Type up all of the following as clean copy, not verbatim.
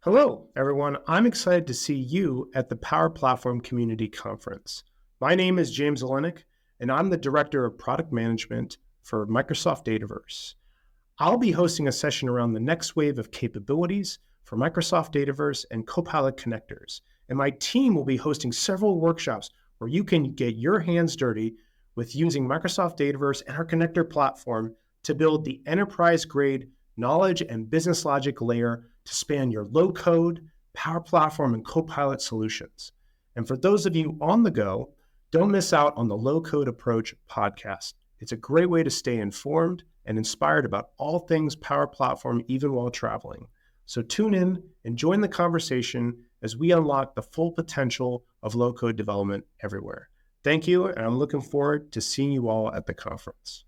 Hello, everyone. I'm excited to see you at the Power Platform Community Conference. My name is James Olenek, and I'm the Director of Product Management for Microsoft Dataverse. I'll be hosting a session around the next wave of capabilities for Microsoft Dataverse and Copilot connectors. And my team will be hosting several workshops where you can get your hands dirty with using Microsoft Dataverse and our connector platform to build the enterprise-grade knowledge and business logic layer to span your low-code, Power Platform, and Copilot solutions. And for those of you on the go, don't miss out on the Low Code Approach podcast. It's a great way to stay informed and inspired about all things Power Platform, even while traveling. So tune in and join the conversation as we unlock the full potential of low-code development everywhere. Thank you, and I'm looking forward to seeing you all at the conference.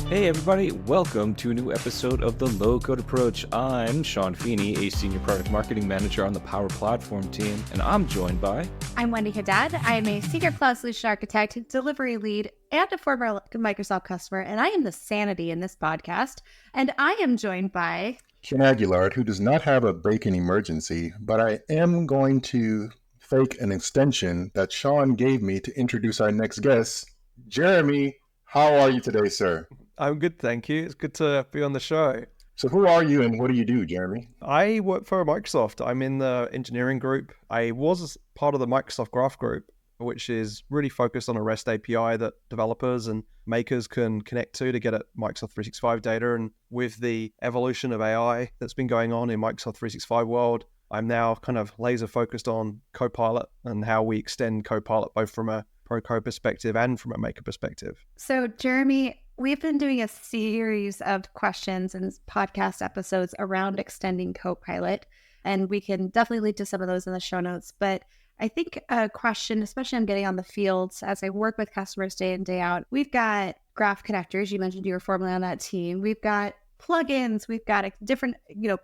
Hey everybody, welcome to a new episode of the Low Code Approach. I'm Sean Feeney, a Senior Product Marketing Manager on the Power Platform team, and I'm joined by... I'm Wendy Haddad. I'm a Senior Cloud Solution Architect, Delivery Lead, and a former Microsoft customer, and I am the sanity in this podcast. And I am joined by... Ken Aguilard, who does not have a bacon emergency, but I am going to fake an extension that Sean gave me to introduce our next guest. Jeremy, how are you today, sir? I'm good, thank you. It's good to be on the show. So who are you and what do you do, Jeremy? I work for Microsoft. I'm in the engineering group. I was part of the Microsoft Graph group, which is really focused on a REST API that developers and makers can connect to get at Microsoft 365 data. And with the evolution of AI that's been going on in Microsoft 365 world, I'm now kind of laser focused on Copilot and how we extend Copilot both from a pro-code perspective and from a maker perspective. So Jeremy, we've been doing a series of questions and podcast episodes around extending Copilot, and we can definitely link to some of those in the show notes. But I think a question, especially I'm getting on the fields as I work with customers day in, day out, we've got graph connectors. You mentioned you were formerly on that team. We've got plugins. We've got different,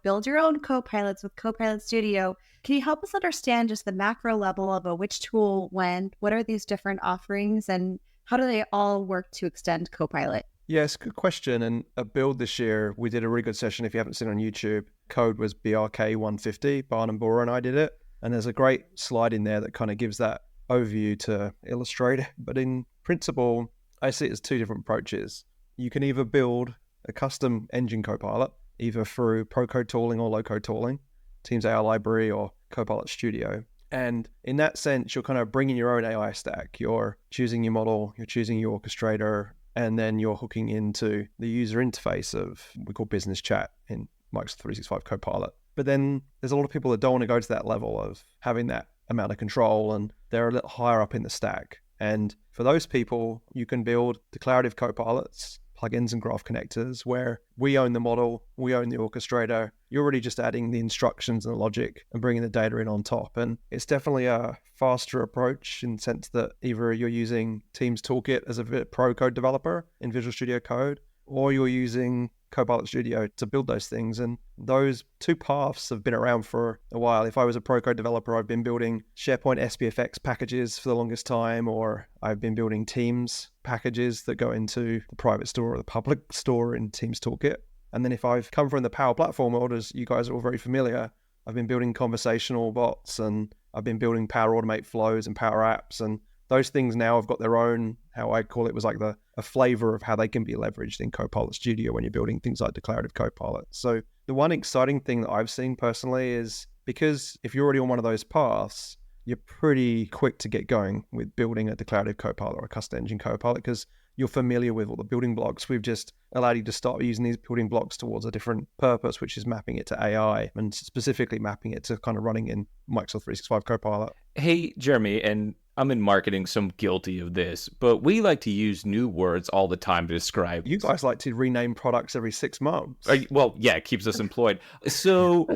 build your own Copilots with Copilot Studio. Can you help us understand just the macro level of which tool, when, what are these different offerings, and how do they all work to extend Copilot? Yes, good question. And a build this year, we did a really good session. If you haven't seen on YouTube, code was BRK 150. Barnum Bora and I did it. And there's a great slide in there that kind of gives that overview to illustrate it. But in principle, I see it as two different approaches. You can either build a custom engine Copilot, either through pro-code tooling or low-code tooling, Teams AI Library or Copilot Studio. And in that sense, you're kind of bringing your own AI stack. You're choosing your model, you're choosing your orchestrator, and then you're hooking into the user interface of what we call business chat in Microsoft 365 Copilot. But then there's a lot of people that don't want to go to that level of having that amount of control, and they're a little higher up in the stack. And for those people, you can build declarative Copilots, plugins and graph connectors where we own the model, we own the orchestrator. You're really just adding the instructions and the logic and bringing the data in on top. And it's definitely a faster approach in the sense that either you're using Teams Toolkit as a pro code developer in Visual Studio Code, or you're using Copilot Studio to build those things. And those two paths have been around for a while. If I was a pro code developer, I've been building SharePoint SPFX packages for the longest time, or I've been building Teams packages that go into the private store or the public store in Teams Toolkit. And then if I've come from the Power Platform world, as you guys are all very familiar, I've been building conversational bots and I've been building Power Automate flows and Power Apps, and those things now have got their own, how I call it, was like a flavor of how they can be leveraged in Copilot Studio when you're building things like declarative Copilot. So the one exciting thing that I've seen personally is because if you're already on one of those paths, you're pretty quick to get going with building a declarative Copilot or a custom engine Copilot because you're familiar with all the building blocks. We've just allowed you to start using these building blocks towards a different purpose, which is mapping it to AI and specifically mapping it to kind of running in Microsoft 365 Copilot. Hey, Jeremy, and I'm in marketing, so I'm guilty of this, but we like to use new words all the time to describe. You guys like to rename products every 6 months. Well, yeah, it keeps us employed. So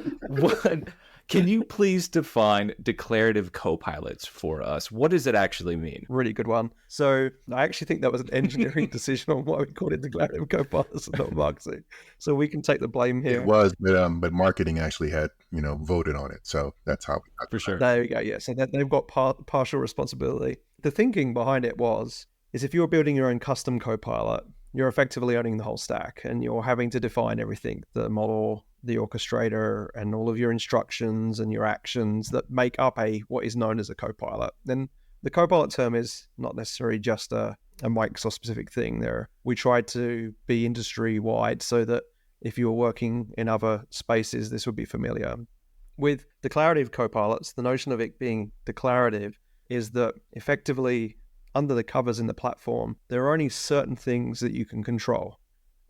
Can you please define declarative copilots for us? What does it actually mean? Really good one. So I actually think that was an engineering decision on why we called it declarative copilots and not marketing. So we can take the blame here. It was, but marketing actually had, voted on it. So that's how we got For sure. There we go. Yeah. So they've got partial responsibility. The thinking behind it is if you're building your own custom copilot, you're effectively owning the whole stack and you're having to define everything, the model, the orchestrator, and all of your instructions and your actions that make up what is known as a copilot. Then the copilot term is not necessarily just a Microsoft specific thing. We tried to be industry wide so that if you're working in other spaces, this would be familiar. With declarative copilots, the notion of it being declarative is that effectively under the covers in the platform, there are only certain things that you can control.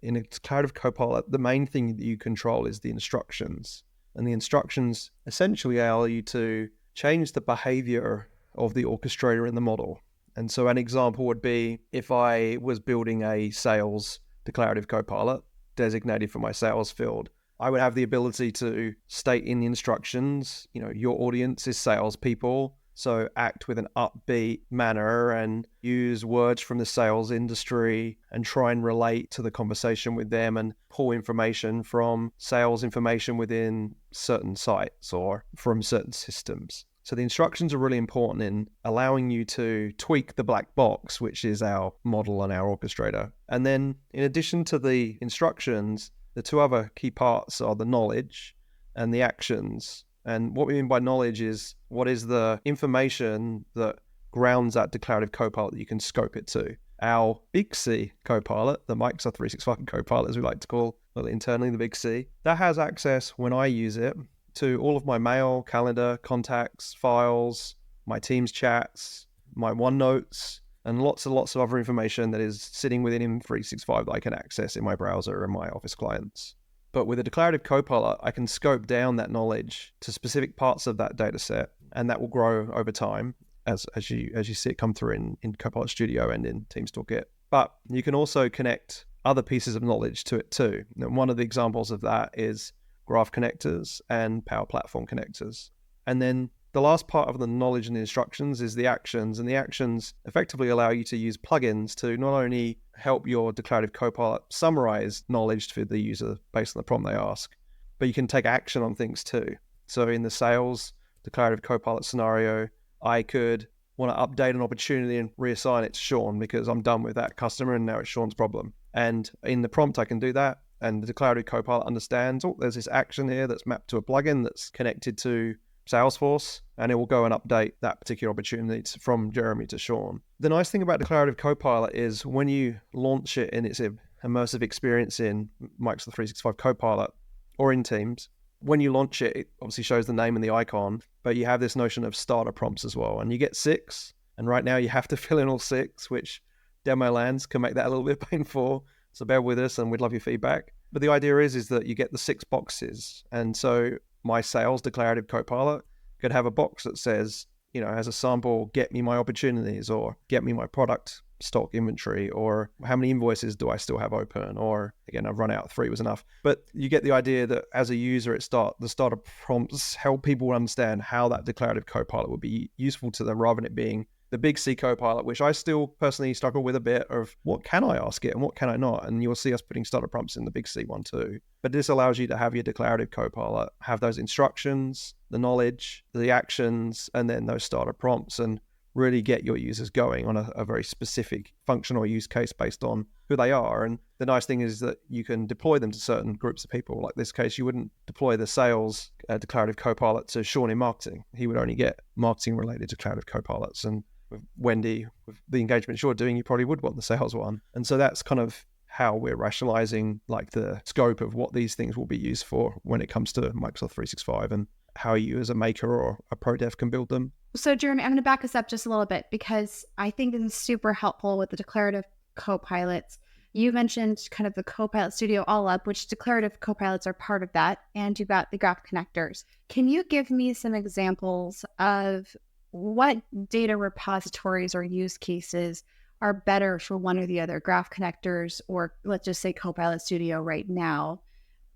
In a declarative copilot, the main thing that you control is the instructions. And the instructions essentially allow you to change the behavior of the orchestrator in the model. And so an example would be if I was building a sales declarative copilot designated for my sales field, I would have the ability to state in the instructions, your audience is salespeople. So act with an upbeat manner and use words from the sales industry and try and relate to the conversation with them and pull information from sales information within certain sites or from certain systems. So the instructions are really important in allowing you to tweak the black box, which is our model and our orchestrator. And then in addition to the instructions, the two other key parts are the knowledge and the actions. And what we mean by knowledge is what is the information that grounds that declarative copilot that you can scope it to. Our big C copilot, the Microsoft 365 copilot, as we like to call it internally, the big C, that has access when I use it to all of my mail, calendar, contacts, files, my Teams chats, my OneNotes, and lots of other information that is sitting within M365 that I can access in my browser and my Office clients. But with a declarative copilot, I can scope down that knowledge to specific parts of that data set, and that will grow over time as you see it come through in Copilot Studio and in Teams Toolkit. But you can also connect other pieces of knowledge to it too. And one of the examples of that is graph connectors and Power Platform connectors. And then the last part of the knowledge and the instructions is the actions, and the actions effectively allow you to use plugins to not only help your declarative copilot summarize knowledge for the user based on the prompt they ask, but you can take action on things too. So in the sales declarative copilot scenario, I could want to update an opportunity and reassign it to Sean because I'm done with that customer and now it's Sean's problem. And in the prompt, I can do that. And the declarative copilot understands, there's this action here that's mapped to a plugin that's connected to Salesforce, and it will go and update that particular opportunity from Jeremy to Sean. The nice thing about declarative copilot is when you launch it in its immersive experience in Microsoft 365 Copilot or in Teams, when you launch it, it obviously shows the name and the icon, but you have this notion of starter prompts as well. And you get 6, and right now you have to fill in all 6, which demo lands can make that a little bit painful. So bear with us and we'd love your feedback. But the idea is that you get the 6 boxes. And so my sales declarative copilot could have a box that says, as a sample, get me my opportunities, or get me my product stock inventory, or how many invoices do I still have open, or again, I've run out, 3 was enough. But you get the idea that as a user the starter prompts help people understand how that declarative copilot would be useful to them rather than it being the big C copilot, which I still personally struggle with a bit of what can I ask it and what can I not? And you'll see us putting starter prompts in the big C one too. But this allows you to have your declarative copilot, have those instructions, the knowledge, the actions, and then those starter prompts, and really get your users going on a very specific function or use case based on who they are. And the nice thing is that you can deploy them to certain groups of people. Like this case, you wouldn't deploy the sales declarative copilot to Sean in marketing. He would only get marketing related declarative copilots. And with Wendy, with the engagements you're doing, you probably would want the sales one. And so that's kind of how we're rationalizing like the scope of what these things will be used for when it comes to Microsoft 365 and how you as a maker or a pro dev can build them. So Jeremy, I'm going to back us up just a little bit because I think this is super helpful with the declarative copilots. You mentioned kind of the Copilot Studio all up, which declarative copilots are part of that. And you've got the graph connectors. Can you give me some examples of what data repositories or use cases are better for one or the other, graph connectors, or let's just say Copilot Studio right now?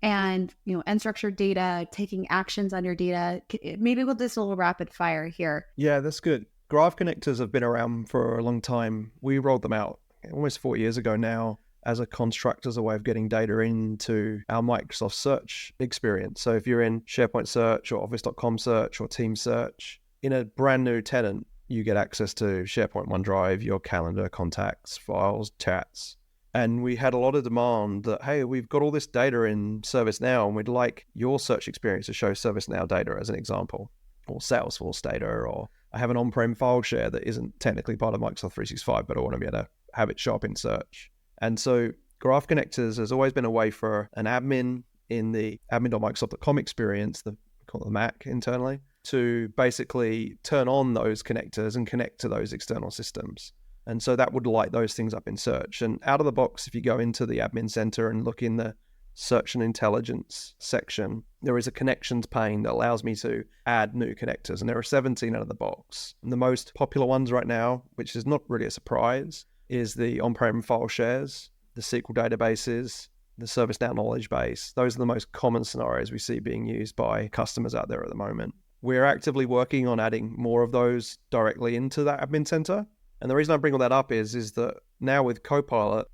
and, unstructured data, taking actions on your data. Maybe we'll do this a little rapid fire here. Yeah, that's good. Graph connectors have been around for a long time. We rolled them out almost 4 years ago now as a construct, as a way of getting data into our Microsoft search experience. So if you're in SharePoint search or Office.com search or Team search, in a brand new tenant, you get access to SharePoint, OneDrive, your calendar, contacts, files, chats. And we had a lot of demand that, hey, we've got all this data in ServiceNow and we'd like your search experience to show ServiceNow data as an example, or Salesforce data, or I have an on-prem file share that isn't technically part of Microsoft 365, but I want to be able to have it show up in search. And so Graph Connectors has always been a way for an admin in the admin.microsoft.com experience, we call it the Mac internally, to basically turn on those connectors and connect to those external systems. And so that would light those things up in search. And out of the box, if you go into the admin center and look in the search and intelligence section, there is a connections pane that allows me to add new connectors. And there are 17 out of the box. And the most popular ones right now, which is not really a surprise, is the on-prem file shares, the SQL databases, the ServiceNow knowledge base. Those are the most common scenarios we see being used by customers out there at the moment. We're actively working on adding more of those directly into that admin center. And the reason I bring all that up is that now with Copilot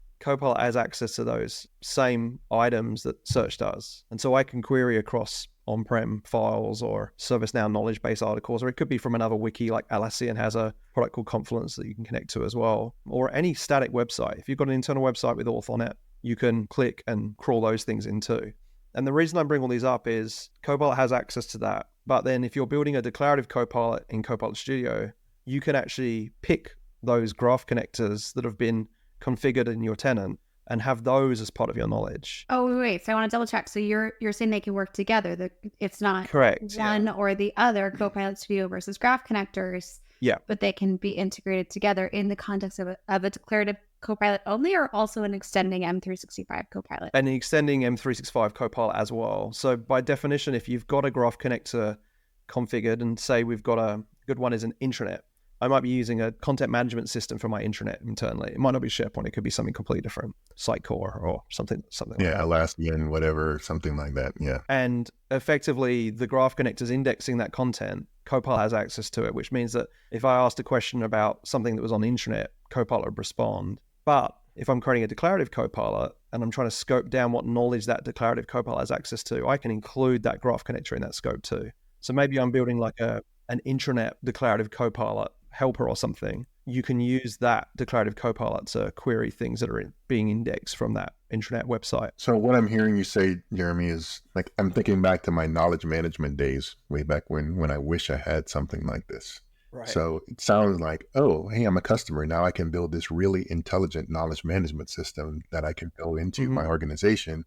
has access to those same items that search does. And so I can query across on-prem files or ServiceNow knowledge base articles, or it could be from another wiki, like Atlassian has a product called Confluence that you can connect to as well, or any static website. If you've got an internal website with auth on it, you can click and crawl those things into. And the reason I bring all these up is Copilot has access to that. But then if you're building a declarative Copilot in Copilot Studio, you can actually pick those graph connectors that have been configured in your tenant and have those as part of your knowledge. Oh, wait. So I want to double check. So you're saying they can work together. That it's not correct one or the other, Copilot Studio versus graph connectors. Yeah. But they can be integrated together in the context of a declarative Copilot only, or also an extending M365 Copilot? And extending M365 Copilot as well. So by definition, if you've got a graph connector configured, and say we've got a good one is an intranet, I might be using a content management system for my intranet internally. It might not be SharePoint. It could be something completely different, Sitecore or something like that. Yeah, Atlassian, whatever, something like that. Yeah. And effectively, the graph connector is indexing that content. Copilot has access to it, which means that if I asked a question about something that was on the intranet, Copilot would respond. But if I'm creating a declarative Copilot and I'm trying to scope down what knowledge that declarative Copilot has access to, I can include that graph connector in that scope too. So maybe I'm building like an intranet declarative Copilot helper or something. You can use that declarative Copilot to query things that are being indexed from that intranet website. So what I'm hearing you say, Jeremy, is like, I'm thinking back to my knowledge management days way back when I wish I had something like this. Right. So it sounds like, oh, hey, I'm a customer. Now I can build this really intelligent knowledge management system that I can build into my organization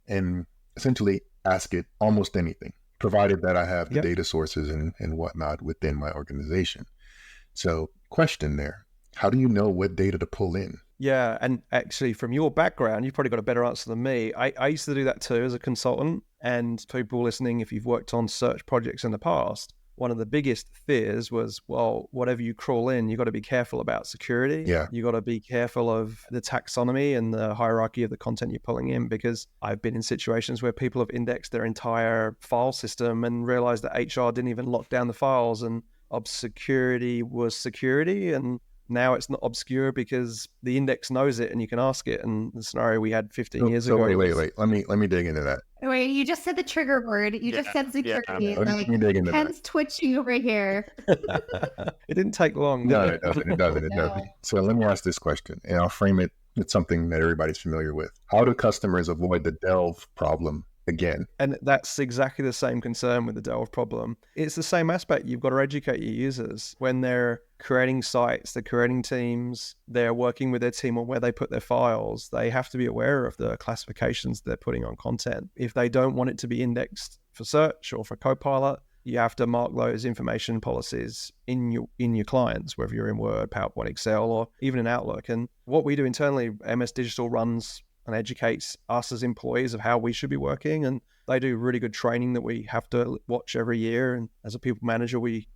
and essentially ask it almost anything, provided that I have the data sources and whatnot within my organization. So question there, how do you know what data to pull in? Yeah, and actually from your background, you've probably got a better answer than me. I used to do that too as a consultant, and people listening, if you've worked on search projects in the past, one of the biggest fears was, well, whatever you crawl in, you've got to be careful about security. Yeah. You got to be careful of the taxonomy and the hierarchy of the content you're pulling in, because I've been in situations where people have indexed their entire file system and realized that HR didn't even lock down the files, and obscurity was security, and now it's not obscure because the index knows it and you can ask it. And the scenario we had 15 years ago. Wait. Let me dig into that. Wait, you just said the trigger word. You just said security. Let me dig into Ken's twitching over here. It didn't take long. No, it doesn't. So let me ask this question, and I'll frame it with something that everybody's familiar with. How do customers avoid the delve problem again? And that's exactly the same concern with the delve problem. It's the same aspect. You've got to educate your users when they're creating sites, they're creating teams, they're working with their team on where they put their files. They have to be aware of the classifications they're putting on content. If they don't want it to be indexed for search or for Copilot, you have to mark those information policies in your clients, whether you're in Word, PowerPoint, Excel, or even in Outlook. And what we do internally, MS Digital runs and educates us as employees of how we should be working. And they do really good training that we have to watch every year. And as a people manager, we,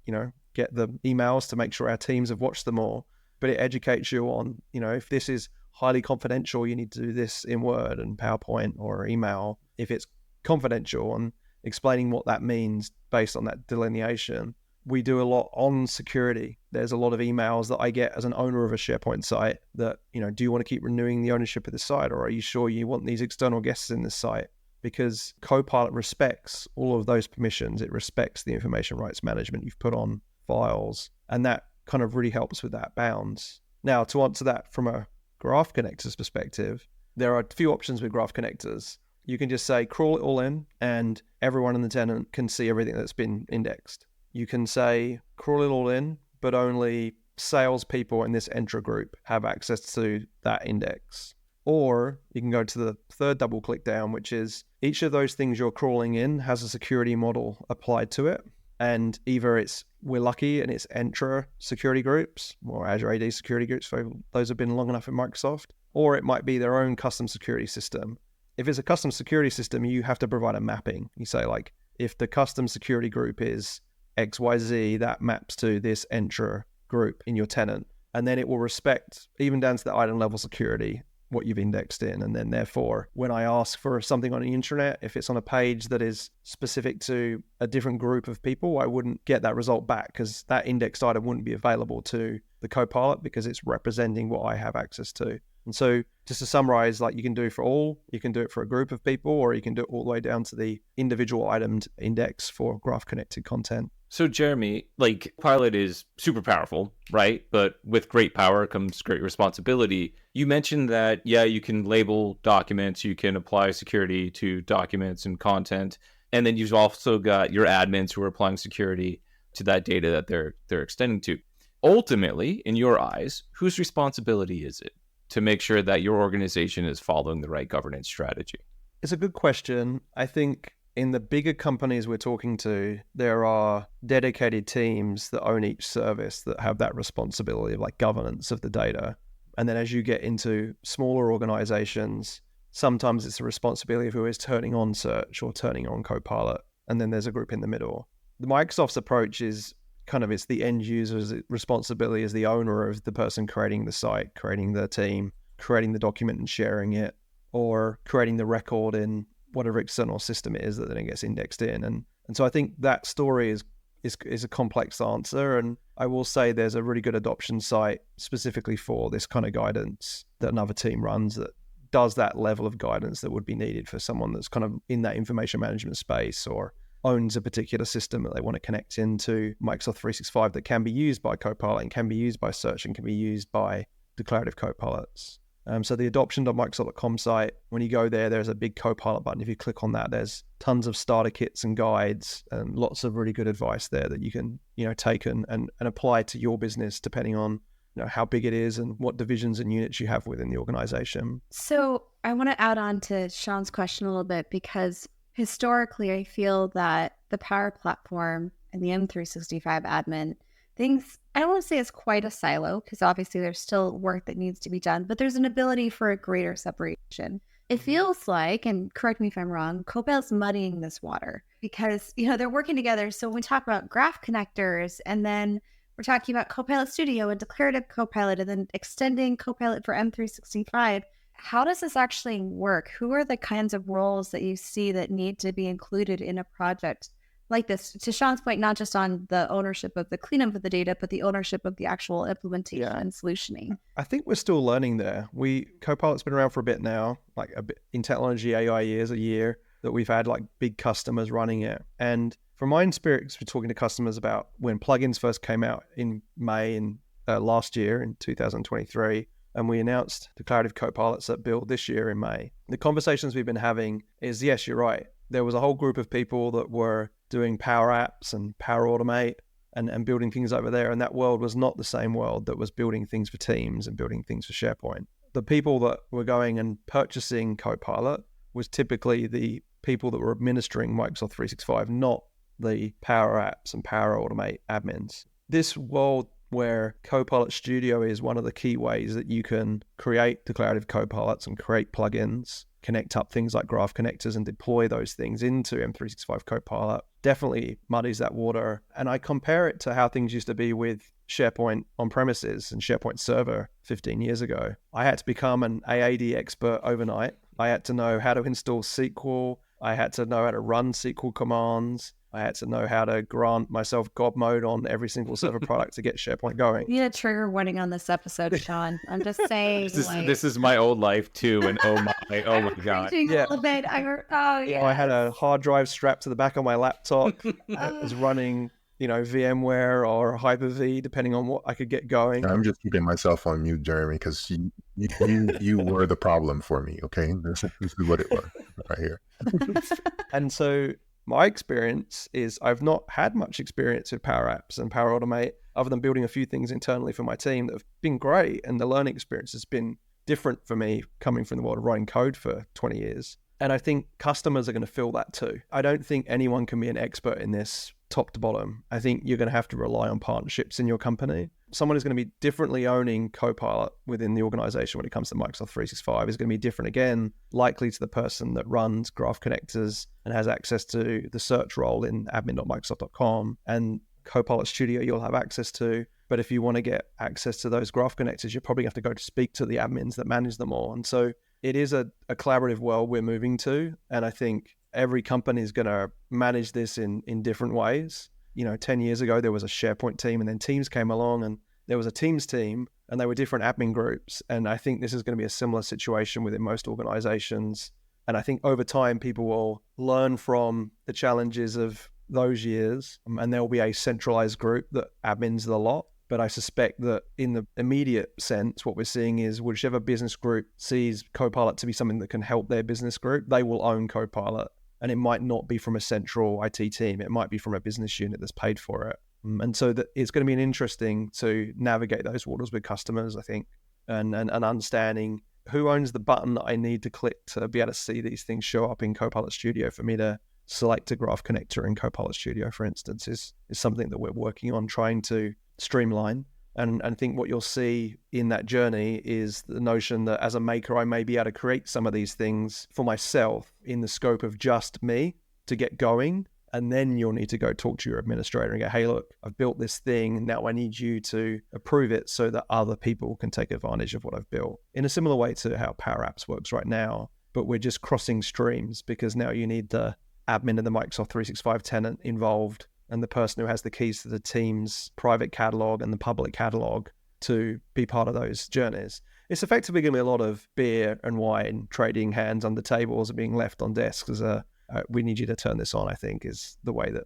get the emails to make sure our teams have watched them all. But it educates you on, if this is highly confidential, you need to do this in Word and PowerPoint or email. If it's confidential and explaining what that means based on that delineation. We do a lot on security. There's a lot of emails that I get as an owner of a SharePoint site that, do you want to keep renewing the ownership of the site, or are you sure you want these external guests in this site? Because Copilot respects all of those permissions. It respects the information rights management you've put on files, and that kind of really helps with that bounds. Now, to answer that from a graph connectors perspective, there are a few options with graph connectors. You can just say crawl it all in and everyone in the tenant can see everything that's been indexed. You can say crawl it all in, but only salespeople in this Entra group have access to that index. Or you can go to the third double click down, which is each of those things you're crawling in has a security model applied to it. And either we're lucky and it's Entra security groups or Azure AD security groups for those who've been long enough at Microsoft, or it might be their own custom security system. If it's a custom security system, you have to provide a mapping. You say like, if the custom security group is XYZ, that maps to this Entra group in your tenant. And then it will respect, even down to the item level security, what you've indexed in. And then therefore, when I ask for something on the intranet, if it's on a page that is specific to a different group of people, I wouldn't get that result back because that indexed item wouldn't be available to the Copilot because it's representing what I have access to. And so just to summarize, like you can do for all, you can do it for a group of people, or you can do it all the way down to the individual itemed index for graph connected content. So Jeremy, like Pilot is super powerful, right? But with great power comes great responsibility. You mentioned that, yeah, you can label documents, you can apply security to documents and content. And then you've also got your admins who are applying security to that data that they're extending to. Ultimately, in your eyes, whose responsibility is it to make sure that your organization is following the right governance strategy? It's a good question. I think in the bigger companies we're talking to, there are dedicated teams that own each service that have that responsibility of like governance of the data. And then as you get into smaller organizations, sometimes it's the responsibility of who is turning on search or turning on Copilot. And then there's a group in the middle. The Microsoft's approach is it's the end user's responsibility as the owner of the person creating the site, creating the team, creating the document and sharing it, or creating the record in whatever external system it is that then it gets indexed in. And so I think that story is a complex answer. And I will say there's a really good adoption site specifically for this kind of guidance that another team runs that does that level of guidance that would be needed for someone that's kind of in that information management space or owns a particular system that they want to connect into Microsoft 365 that can be used by Copilot and can be used by search and can be used by declarative copilots. So the adoption.microsoft.com site, when you go there, there's a big Copilot button. If you click on that, there's tons of starter kits and guides and lots of really good advice there that you can, take and apply to your business depending on, how big it is and what divisions and units you have within the organization. So I want to add on to Sean's question a little bit because historically, I feel that the Power Platform and the M365 admin, things, I don't want to say it's quite a silo because obviously there's still work that needs to be done, but there's an ability for a greater separation. It feels like, and correct me if I'm wrong, Copilot's muddying this water because, they're working together. So when we talk about graph connectors and then we're talking about Copilot Studio and declarative Copilot and then extending Copilot for M365, how does this actually work? Who are the kinds of roles that you see that need to be included in a project like this? To Sean's point, not just on the ownership of the cleanup of the data, but the ownership of the actual implementation and solutioning. I think we're still learning there. Copilot's been around for a bit now, like a bit in technology, AI years, a year that we've had like big customers running it. And from my experience, we're talking to customers about when plugins first came out in May in last year in 2023. And we announced declarative copilots at Build this year in May. The conversations we've been having is, yes, you're right. There was a whole group of people that were doing Power Apps and Power Automate and building things over there. And that world was not the same world that was building things for Teams and building things for SharePoint. The people that were going and purchasing Copilot was typically the people that were administering Microsoft 365, not the Power Apps and Power Automate admins. This world where Copilot Studio is one of the key ways that you can create declarative copilots and create plugins, connect up things like graph connectors and deploy those things into M365 Copilot, definitely muddies that water. And I compare it to how things used to be with SharePoint on premises and SharePoint Server 15 years ago. I had to become an AAD expert overnight. I had to know how to install SQL, I had to know how to run SQL commands. I had to know how to grant myself God mode on every single server product to get SharePoint going. We need a trigger warning on this episode, Sean. I'm just saying. This is my old life too, and oh my god. Yeah. A little bit. I had a hard drive strapped to the back of my laptop. I was running, VMware or Hyper-V, depending on what I could get going. I'm just keeping myself on mute, Jeremy, because you were the problem for me. Okay, this is what it was right here. And so my experience is I've not had much experience with Power Apps and Power Automate, other than building a few things internally for my team that have been great. And the learning experience has been different for me, coming from the world of writing code for 20 years. And I think customers are going to feel that too. I don't think anyone can be an expert in this top to bottom. I think you're going to have to rely on partnerships in your company. Someone who's going to be differently owning Copilot within the organization when it comes to Microsoft 365 is going to be different again, likely to the person that runs graph connectors and has access to the search role in admin.microsoft.com. And Copilot Studio you'll have access to. But if you want to get access to those graph connectors, you're probably going to have to go to speak to the admins that manage them all. And so it is a collaborative world we're moving to. And I think every company is going to manage this in different ways. 10 years ago, there was a SharePoint team, and then Teams came along, and there was a Teams team, and they were different admin groups. And I think this is going to be a similar situation within most organizations. And I think over time, people will learn from the challenges of those years, and there will be a centralized group that admins the lot. But I suspect that in the immediate sense, what we're seeing is whichever business group sees Copilot to be something that can help their business group, they will own Copilot. And it might not be from a central IT team. It might be from a business unit that's paid for it. And so that it's going to be interesting to navigate those waters with customers, I think, and understanding who owns the button that I need to click to be able to see these things show up in Copilot Studio. For me to select a graph connector in Copilot Studio, for instance, is something that we're working on trying to streamline. And I think what you'll see in that journey is the notion that as a maker, I may be able to create some of these things for myself in the scope of just me to get going. And then you'll need to go talk to your administrator and go, hey, look, I've built this thing. Now I need you to approve it so that other people can take advantage of what I've built. In a similar way to how Power Apps works right now, but we're just crossing streams because now you need the admin of the Microsoft 365 tenant involved and the person who has the keys to the team's private catalog and the public catalog to be part of those journeys. It's effectively going to be a lot of beer and wine trading hands under tables and being left on desks as we need you to turn this on, I think, is the way that,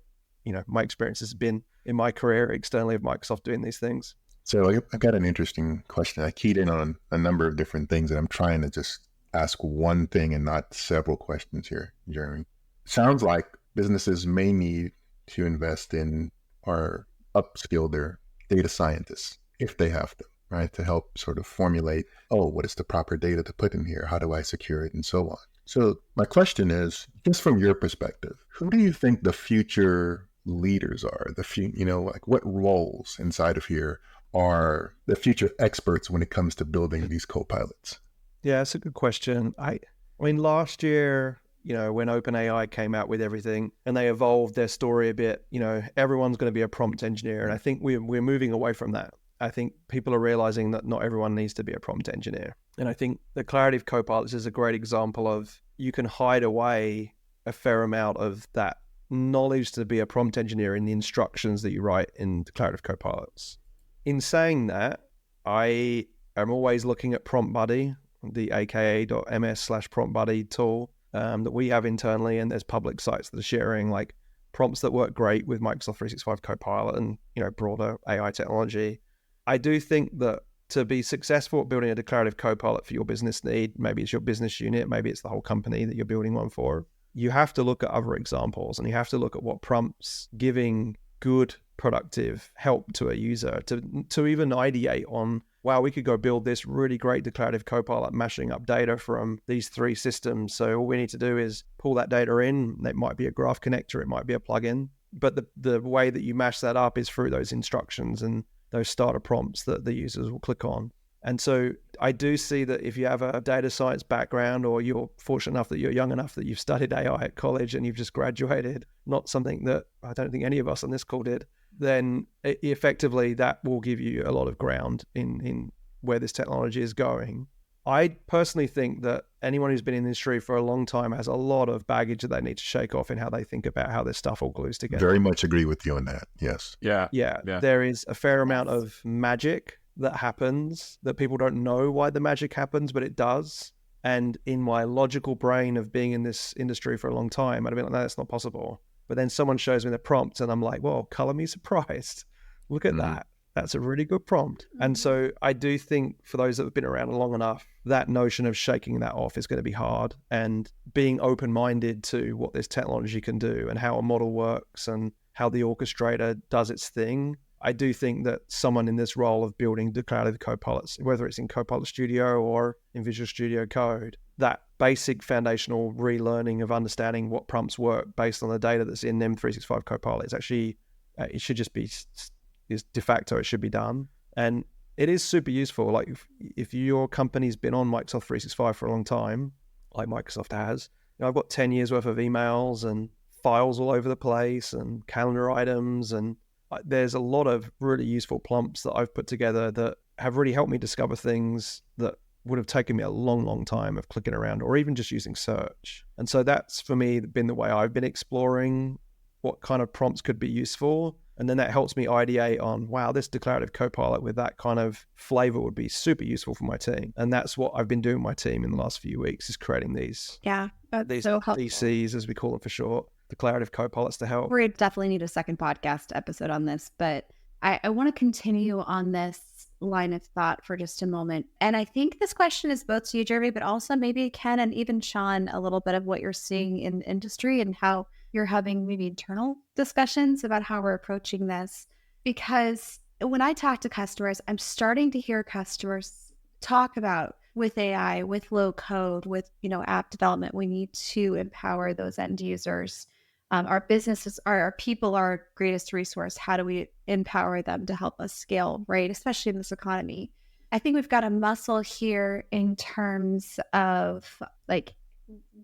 my experience has been in my career externally of Microsoft doing these things. So I've got an interesting question. I keyed in on a number of different things, and I'm trying to just ask one thing and not several questions here, Jeremy. Sounds like businesses may need to invest in or upskill their data scientists if they have them, right? To help sort of formulate, what is the proper data to put in here? How do I secure it? And so on. So my question is, just from your perspective, who do you think the future leaders are? What roles inside of here are the future experts when it comes to building these copilots? Yeah, that's a good question. I mean, last year, when OpenAI came out with everything and they evolved their story a bit, everyone's going to be a prompt engineer. And I think we're moving away from that. I think people are realizing that not everyone needs to be a prompt engineer. And I think the clarity of copilots is a great example of you can hide away a fair amount of that knowledge to be a prompt engineer in the instructions that you write in declarative copilots. In saying that, I am always looking at Prompt Buddy, the aka.ms/Prompt Buddy tool that we have internally, and there's public sites that are sharing like prompts that work great with Microsoft 365 Copilot and broader AI technology. I do think that to be successful at building a declarative copilot for your business need, maybe it's your business unit, maybe it's the whole company that you're building one for, you have to look at other examples and you have to look at what prompts giving good, productive help to a user to even ideate on, wow, we could go build this really great declarative copilot mashing up data from these three systems. So all we need to do is pull that data in. It might be a graph connector, it might be a plugin, but the way that you mash that up is through those instructions and those starter prompts that the users will click on. And so I do see that if you have a data science background, or you're fortunate enough that you're young enough that you've studied AI at college and you've just graduated, not something that I don't think any of us on this call did, then effectively that will give you a lot of ground in where this technology is going. I personally think that anyone who's been in the industry for a long time has a lot of baggage that they need to shake off in how they think about how this stuff all glues together. Very much agree with you on that. Yes. Yeah. Yeah, there is a fair amount of magic that happens that people don't know why the magic happens, but it does. And in my logical brain of being in this industry for a long time, I'd have been like, no, that's not possible. But then someone shows me the prompt and I'm like, well, color me surprised. Look at that. That's a really good prompt. And so I do think for those that have been around long enough, that notion of shaking that off is going to be hard, and being open-minded to what this technology can do and how a model works and how the orchestrator does its thing. I do think that someone in this role of building declarative copilots, whether it's in Copilot Studio or in Visual Studio Code, that basic foundational relearning of understanding what prompts work based on the data that's in M365 Copilot is actually, it should just be, is de facto, it should be done. And it is super useful. Like if your company's been on Microsoft 365 for a long time, like Microsoft has, I've got 10 years worth of emails and files all over the place and calendar items, and there's a lot of really useful prompts that I've put together that have really helped me discover things that would have taken me a long time of clicking around or even just using search. And so that's, for me, been the way I've been exploring what kind of prompts could be useful. And then that helps me ideate on, wow, this declarative copilot with that kind of flavor would be super useful for my team. And that's what I've been doing with my team in the last few weeks, is creating these, these so helpful. DCs, as we call them for short, declarative copilots to help. We definitely need a second podcast episode on this, but I want to continue on this line of thought for just a moment. And I think this question is both to you, Jeremy, but also maybe Ken and even Sean, a little bit of what you're seeing in the industry and how you're having maybe internal discussions about how we're approaching this. Because when I talk to customers, I'm starting to hear customers talk about, with AI, with low code, with app development, we need to empower those end users. Our businesses, our people, are our greatest resource. How do we empower them to help us scale, right? Especially in this economy. I think we've got a muscle here in terms of like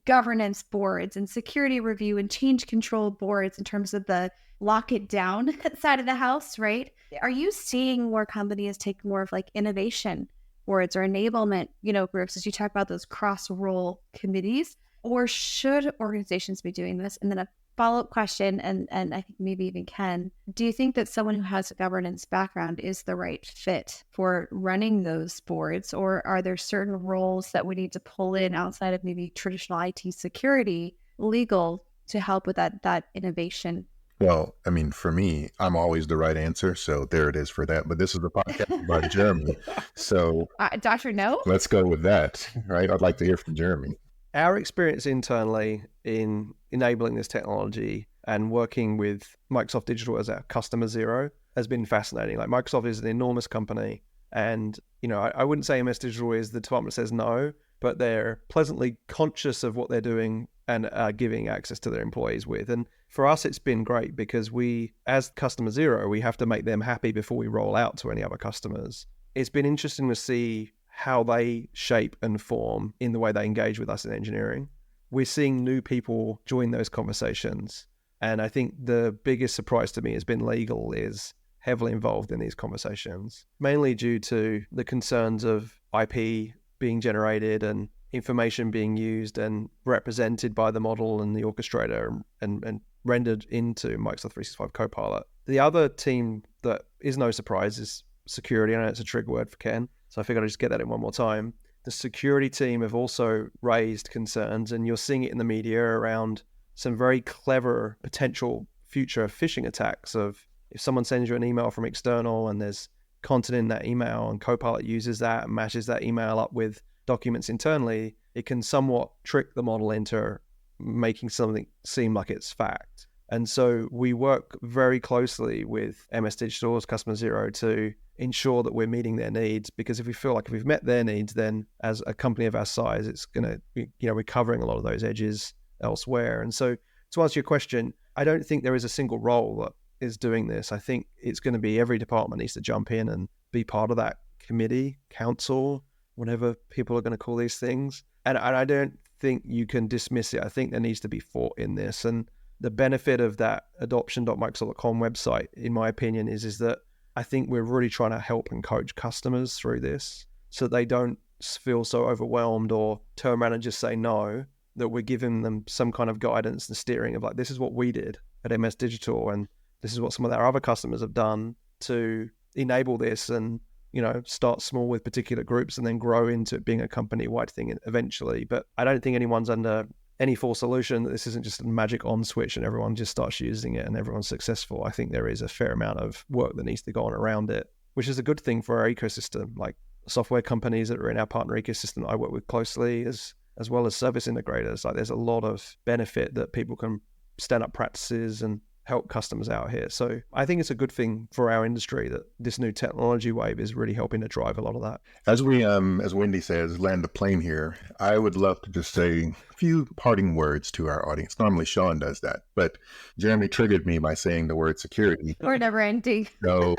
governance boards and security review and change control boards in terms of the lock it down side of the house, right? Are you seeing more companies take more of like innovation boards or enablement, groups, as you talk about those cross-role committees? Or should organizations be doing this? And then a follow-up question, and I think maybe even Ken, do you think that someone who has a governance background is the right fit for running those boards? Or are there certain roles that we need to pull in outside of maybe traditional IT security, legal, to help with that innovation? Well, I mean, for me, I'm always the right answer. So there it is for that. But this is the podcast by Jeremy. So Dr. No? Let's go with that, right? I'd like to hear from Jeremy. Our experience internally in enabling this technology and working with Microsoft Digital as our customer zero has been fascinating. Like, Microsoft is an enormous company, and I wouldn't say MS Digital is the department that says no, but they're pleasantly conscious of what they're doing and are giving access to their employees with. And for us, it's been great because we, as customer zero, we have to make them happy before we roll out to any other customers. It's been interesting to see how they shape and form in the way they engage with us in engineering. We're seeing new people join those conversations. And I think the biggest surprise to me has been legal is heavily involved in these conversations, mainly due to the concerns of IP being generated and information being used and represented by the model and the orchestrator and rendered into Microsoft 365 Copilot. The other team that is no surprise is security. I know it's a trigger word for Ken, so I figured I'd just get that in one more time. The security team have also raised concerns, and you're seeing it in the media around some very clever potential future phishing attacks of, if someone sends you an email from external and there's content in that email and Copilot uses that and matches that email up with documents internally, it can somewhat trick the model into making something seem like it's fact. And so we work very closely with MS Digital as Customer Zero to ensure that we're meeting their needs, because if we feel like if we've met their needs, then as a company of our size, it's going to be, we're covering a lot of those edges elsewhere. And so to answer your question, I don't think there is a single role that is doing this. I think it's going to be every department needs to jump in and be part of that committee, council, whatever people are going to call these things. And I don't think you can dismiss it. I think there needs to be thought in this. And the benefit of that adoption.microsoft.com website, in my opinion, is that I think we're really trying to help and coach customers through this so they don't feel so overwhelmed or turn around and just say no, that we're giving them some kind of guidance and steering of like, this is what we did at MS Digital, and this is what some of our other customers have done to enable this, and, you know, start small with particular groups and then grow into it being a company-wide thing eventually. But I don't think anyone's under any false illusion that this isn't just a magic on switch and everyone just starts using it and everyone's successful. I think there is a fair amount of work that needs to go on around it, which is a good thing for our ecosystem. Like software companies that are in our partner ecosystem that I work with closely, as well as service integrators, like there's a lot of benefit that people can stand up practices and help customers out here. So I think it's a good thing for our industry that this new technology wave is really helping to drive a lot of that. As we, as Wendy says, land the plane here, I would love to just say a few parting words to our audience. Normally Sean does that, but Jeremy triggered me by saying the word security. Or never ending. So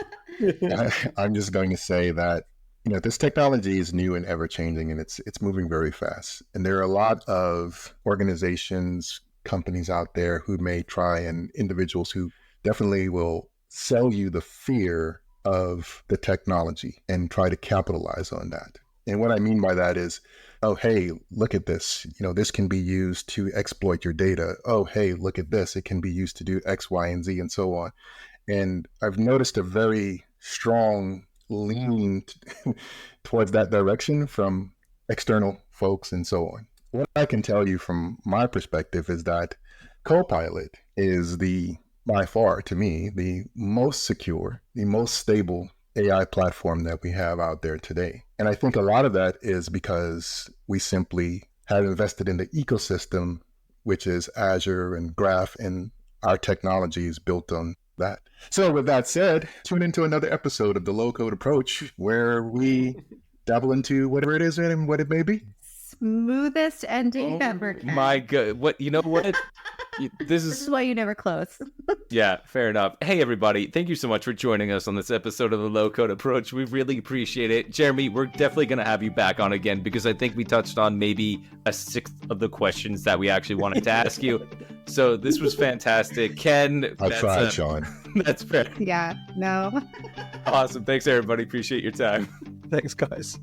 I'm just going to say that, you know, this technology is new and ever changing, and it's moving very fast. And there are a lot of organizations, companies out there who may try, and individuals who definitely will sell you the fear of the technology and try to capitalize on that. And what I mean by that is, oh, hey, look at this. You know, this can be used to exploit your data. Oh, hey, look at this. It can be used to do X, Y, and Z, and so on. And I've noticed a very strong lean towards that direction from external folks and so on. What I can tell you from my perspective is that Copilot is by far, to me, the most secure, the most stable AI platform that we have out there today. And I think a lot of that is because we simply have invested in the ecosystem, which is Azure and Graph, and our technology is built on that. So with that said, tune into another episode of the Low Code Approach, where we dabble into whatever it is and what it may be. Smoothest ending ever. My God. What, you know what? This is why you never close. Yeah, fair enough. Hey, everybody. Thank you so much for joining us on this episode of the Low Code Approach. We really appreciate it. Jeremy, we're definitely going to have you back on again, because I think we touched on maybe a sixth of the questions that we actually wanted to ask you. So this was fantastic. Ken. I tried, Sean. That's fair. Yeah, no. Awesome. Thanks, everybody. Appreciate your time. Thanks, guys.